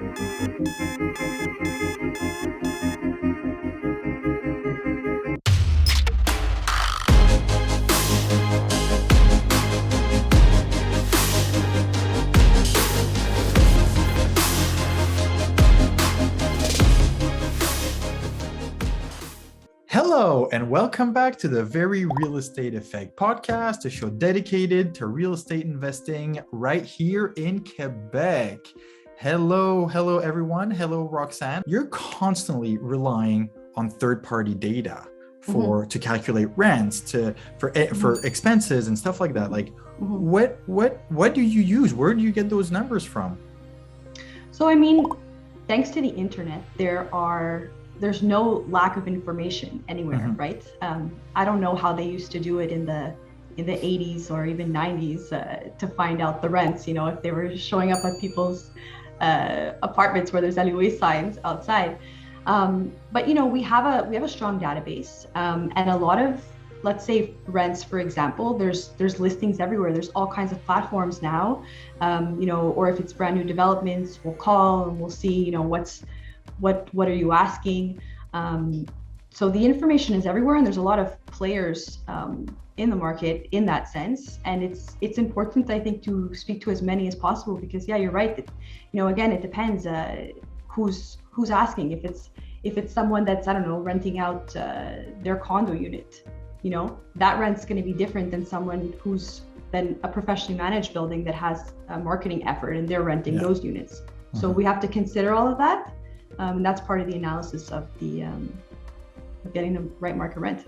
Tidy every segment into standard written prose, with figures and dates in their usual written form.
Hello, and welcome back to the Very Real Estate Effect podcast, a show dedicated to real estate investing right here in Quebec. Hello, everyone. Hello, Roxanne. You're constantly relying on third-party data to calculate rents, for expenses and stuff like that. Like, what do you use? Where do you get those numbers from? So, I mean, thanks to the internet, there's no lack of information anywhere, right? I don't know how they used to do it in the 80s or even 90s to find out the rents, if they were showing up at people's apartments where there's alleyway signs outside. But we have a strong database, and a lot of, let's say, rents, for example, there's listings everywhere. There's all kinds of platforms now, or if it's brand new developments, we'll call and we'll see, what are you asking? So the information is everywhere, and there's a lot of players in the market in that sense. And it's important, I think, to speak to as many as possible, because you're right that, again, it depends who's asking. If it's someone that's, I don't know, renting out their condo unit, that rent's going to be different than someone who's then a professionally managed building that has a marketing effort and they're renting those units. So we have to consider all of that. And that's part of the analysis of the of getting the right market rent.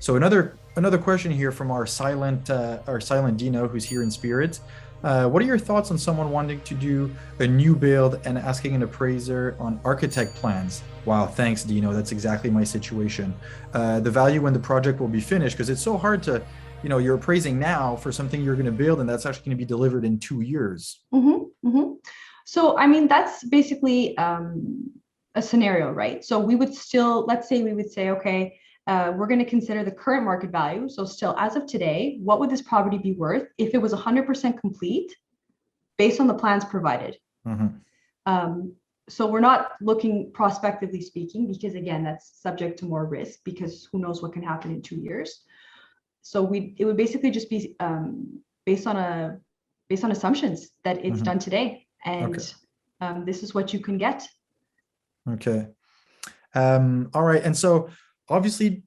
So another question here from our silent Dino, who's here in spirit. What are your thoughts on someone wanting to do a new build and asking an appraiser on architect plans? Wow, thanks, Dino. That's exactly my situation. The value when the project will be finished, because it's so hard to, you're appraising now for something you're going to build, and that's actually going to be delivered in 2 years. So, I mean, that's basically a scenario, right? So we would still, let's say we would say, okay, we're going to consider the current market value. So still, as of today, what would this property be worth if it was 100% complete based on the plans provided? So we're not looking prospectively speaking, because again, that's subject to more risk, because who knows what can happen in 2 years. So it would basically just be based on assumptions that it's done today. And this is what you can get. Okay. All right. And so obviously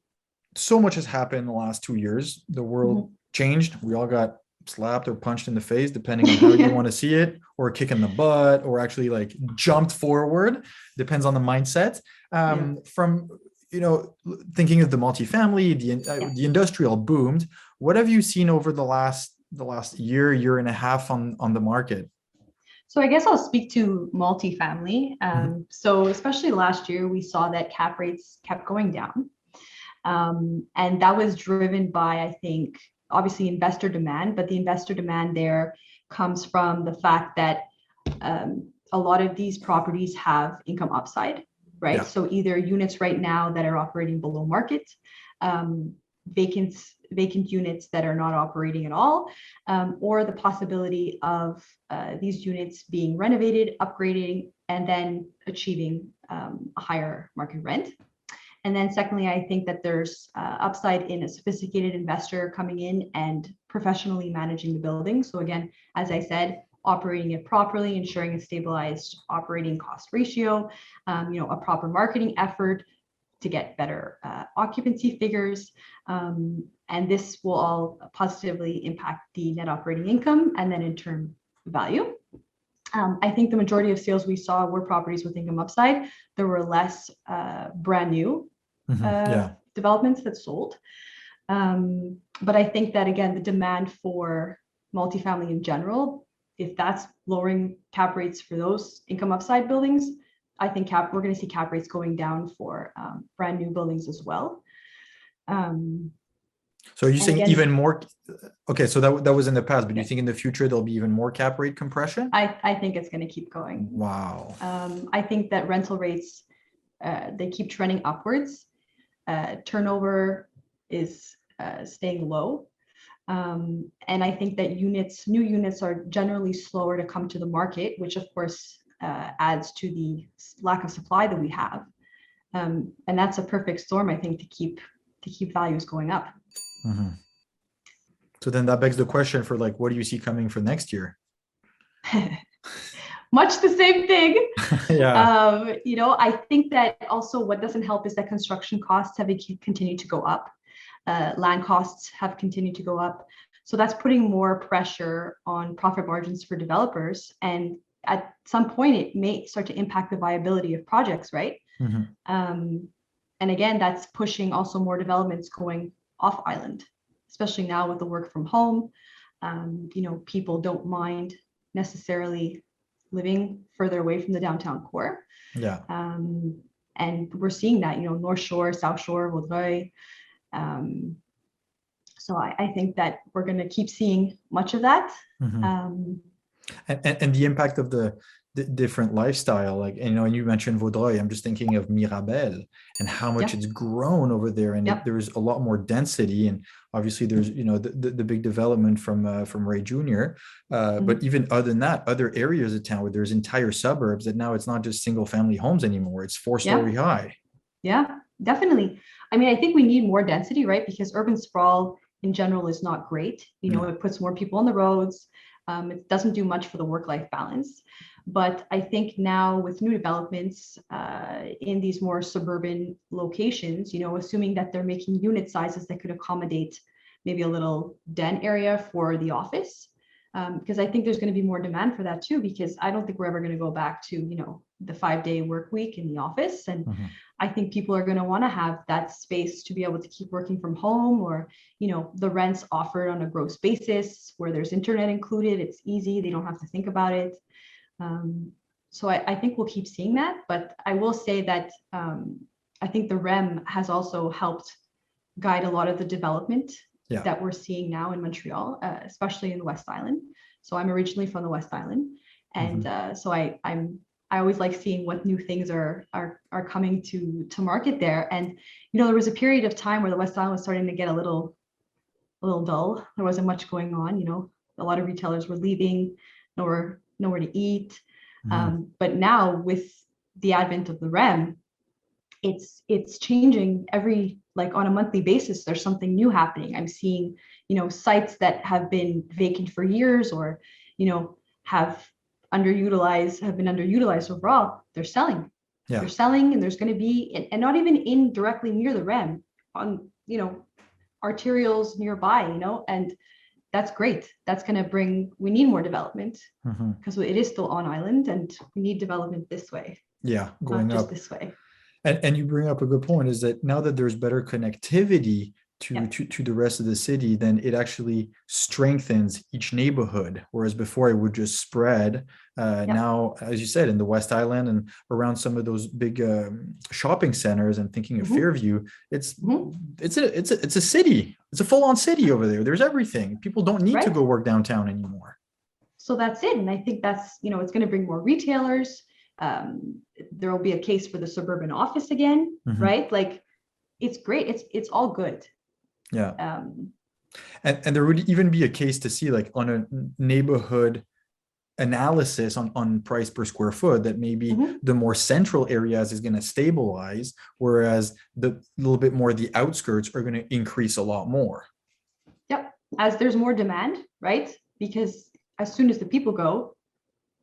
so much has happened in the last 2 years. The world changed. We all got slapped or punched in the face, depending on how you want to see it, or a kick in the butt, or actually like jumped forward. Depends on the mindset. From, thinking of the multifamily, the industrial boomed. What have you seen over the last year and a half on the market? So I guess I'll speak to multifamily. So especially last year, we saw that cap rates kept going down. And that was driven by, I think, obviously investor demand, but the investor demand there comes from the fact that a lot of these properties have income upside, right? Yeah. So either units right now that are operating below market, vacant units that are not operating at all, or the possibility of these units being renovated, upgrading, and then achieving a higher market rent. And then secondly, I think that there's upside in a sophisticated investor coming in and professionally managing the building. So again, as I said, operating it properly, ensuring a stabilized operating cost ratio, a proper marketing effort to get better occupancy figures. And this will all positively impact the net operating income and then in turn value. I think the majority of sales we saw were properties with income upside. There were less brand new developments that sold. But I think that, again, the demand for multifamily in general, if that's lowering cap rates for those income upside buildings, I think we're going to see cap rates going down for brand new buildings as well. So you're saying even more? Okay, so that was in the past, but do you think in the future there'll be even more cap rate compression? I think it's going to keep going. Wow. I think that rental rates, they keep trending upwards. Turnover is staying low. And I think that new units are generally slower to come to the market, which of course adds to the lack of supply that we have. And that's a perfect storm, I think, to keep values going up. Mhm. So then that begs the question for like, what do you see coming for next year? Much the same thing. Yeah. I think that also what doesn't help is that construction costs have continued to go up. Land costs have continued to go up. So that's putting more pressure on profit margins for developers. And at some point, it may start to impact the viability of projects, right? Mhm. And again, that's pushing also more developments going off island, especially now with the work from home. People don't mind necessarily living further away from the downtown core. Yeah. And we're seeing that, North Shore, South Shore, Vaudreuil. So I think that we're going to keep seeing much of that. Mhm. And the impact of the different lifestyle, like, and you mentioned Vaudreuil, I'm just thinking of Mirabel and how much Yeah. it's grown over there, and Yep. there's a lot more density, and obviously there's the big development from Ray Jr. But even other than that, other areas of town where there's entire suburbs that now it's not just single family homes anymore, it's four-story high. Yeah, definitely. I mean, I think we need more density, right? Because urban sprawl in general is not great. It puts more people on the roads. It doesn't do much for the work-life balance. But I think now with new developments in these more suburban locations, assuming that they're making unit sizes that could accommodate maybe a little den area for the office, because I think there's going to be more demand for that too, because I don't think we're ever going to go back to, the 5-day work week in the office. And I think people are going to want to have that space to be able to keep working from home, or, the rents offered on a gross basis where there's internet included. It's easy. They don't have to think about it. So I think we'll keep seeing that. But I will say that I think the REM has also helped guide a lot of the development that we're seeing now in Montreal, especially in the West Island. So I'm originally from the West Island. And so I always like seeing what new things are coming to market there. And there was a period of time where the West Island was starting to get a little dull. There wasn't much going on. A lot of retailers were leaving, nowhere to eat. But now with the advent of the REM, it's changing on a monthly basis. There's something new happening. I'm seeing sites that have been vacant for years, or have been underutilized overall. They're selling. They're selling, and there's going to be, and not even in directly near the REM, on arterials nearby, and that's great. That's going to we need more development, because it is still on island, and we need development this way. Going not just up this way. And you bring up a good point, is that now that there's better connectivity to the rest of the city, then it actually strengthens each neighborhood. Whereas before it would just spread. Now, as you said, in the West Island and around some of those big shopping centers, and thinking of Fairview, it's a city. It's a full-on city over there. There's everything. People don't need to go work downtown anymore. So that's it. And I think that's, it's going to bring more retailers. There will be a case for the suburban office again, right? Like, it's great. It's all good. And there would even be a case to see, like, on a neighborhood analysis on price per square foot, that maybe the more central areas is going to stabilize, whereas the little bit more the outskirts are going to increase a lot more. Yep. As there's more demand, right? Because as soon as the people go,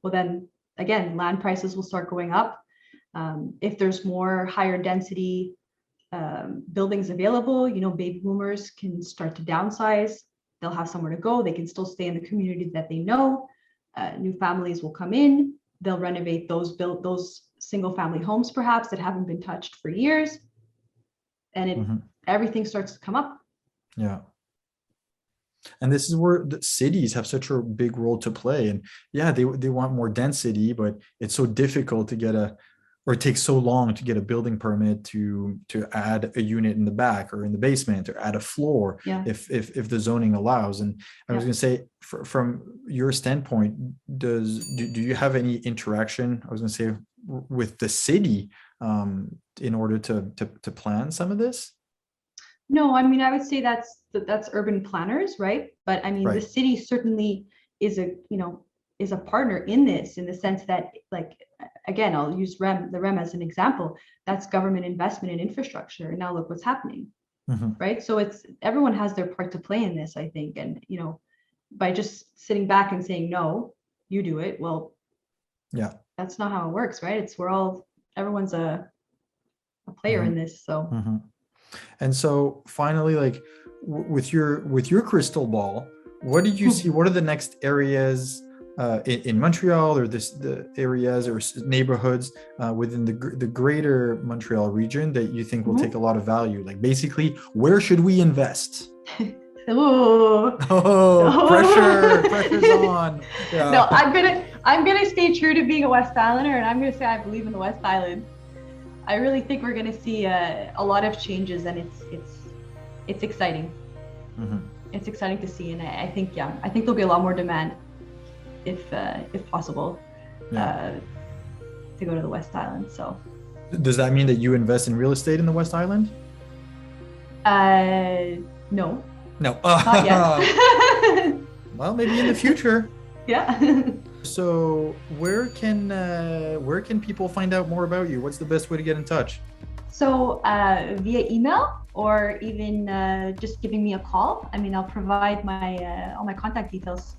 well, then again, land prices will start going up. If there's more higher density buildings available, baby boomers can start to downsize. They'll have somewhere to go. They can still stay in the community that they know. New families will come in. They'll renovate those single family homes, perhaps, that haven't been touched for years. And everything starts to come up. And this is where the cities have such a big role to play. And they want more density, but it's so difficult to get it takes so long to get a building permit to add a unit in the back or in the basement, or add a floor if the zoning allows. And I was going to say, from your standpoint, do you have any interaction, I was going to say, with the city in order to plan some of this? No, I mean, I would say that's urban planners, right? But I mean, the Right. city certainly is a partner in this, in the sense that, like, again, I'll use the REM as an example. That's government investment in infrastructure. And now look what's happening, Mhm. right? So it's everyone has their part to play in this, I think. And by just sitting back and saying no, you do it, well, Yeah. that's not how it works, right? Everyone's a player in Mhm. this. So Mhm. And so finally, like with your crystal ball, what did you see? What are the next areas in Montreal, or the areas or neighborhoods within the greater Montreal region that you think will take a lot of value? Like basically, where should we invest? Ooh. Oh, pressure's on. No, Yeah. I'm gonna stay true to being a West Islander, and I'm gonna say I believe in the West Island. I really think we're gonna see a lot of changes, and it's exciting. Mhm. It's exciting to see, and I think there'll be a lot more demand if possible Yeah. uh, to go to the West Island. So Does that mean that you invest in real estate in the West Island? no, No. not yet. Well, maybe in the future. Yeah. So where can people find out more about you? What's the best way to get in touch? So via email, or even just giving me a call. I mean, I'll provide my all my contact details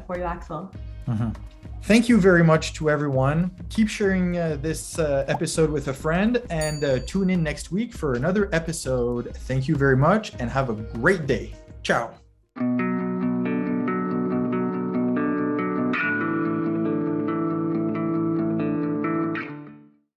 for you, Axel. Mhm. Thank you very much to everyone. Keep sharing this episode with a friend, and tune in next week for another episode. Thank you very much and have a great day. Ciao.